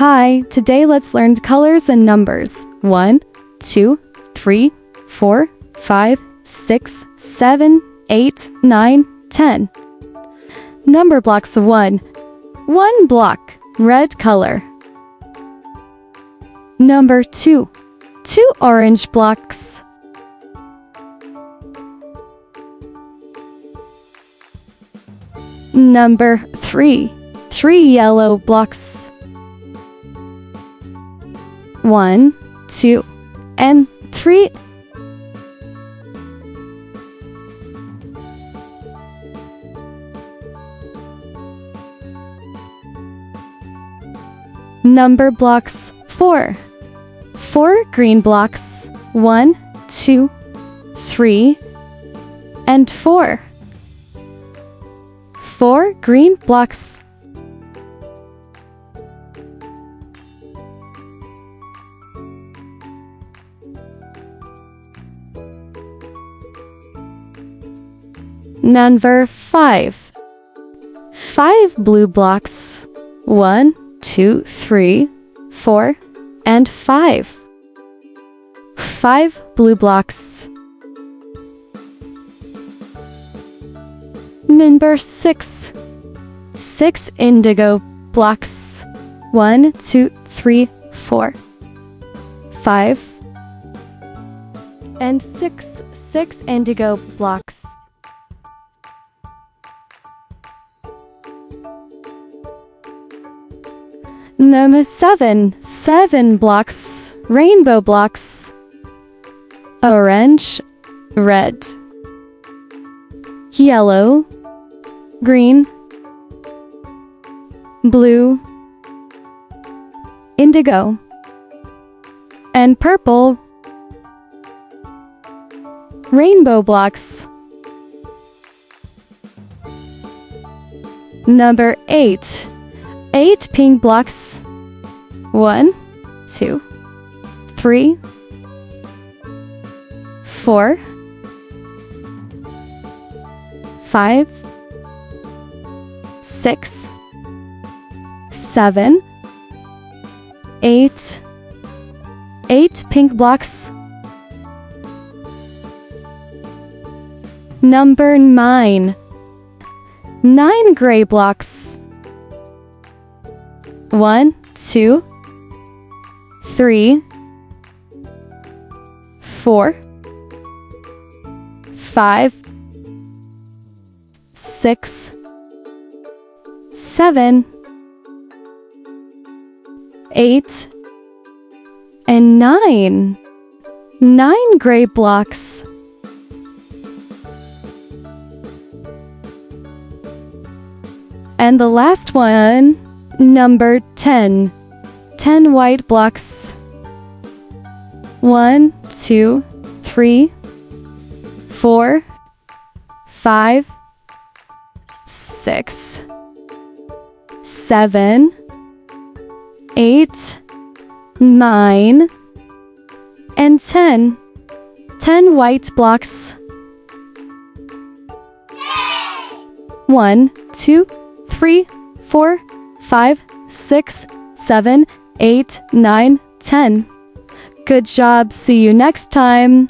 Hi, today let's learn colors and numbers. 1, 2, 3, 4, 5, 6, 7, 8, 9, 10. Number blocks 1. 1 block, red color. Number 2. 2 orange blocks. Number 3. 3 yellow blocks. 1, 2, and 3. Number blocks 4. 4 green blocks. 1, 2, 3, and 4. 4 green blocks. Number 5. 5 blue blocks. 1, 2, 3, 4, and 5. 5 blue blocks. Number 6. 6 indigo blocks. 1, 2, 3, 4, 5, and 6 indigo blocks. Number 7. 7 blocks, rainbow blocks. Orange, red, yellow, green, blue, indigo, and purple. Rainbow blocks. Number 8. 8 pink blocks. 1, 2, 3, 4, 5, 6, 7, 8. 8 pink blocks. Number 9. 9 gray blocks. 1, 2, 3, 4, 5, 6, 7, 8, and 9. 9 gray blocks. And the last one, number 10. 10 white blocks. 1, 2, 3, 4, 5, 6, 7, 8, 9, and 10. 10 white blocks. 1, 2, 3, 4, 5, 6, 7, 8, 9, 10. Good job. See you next time.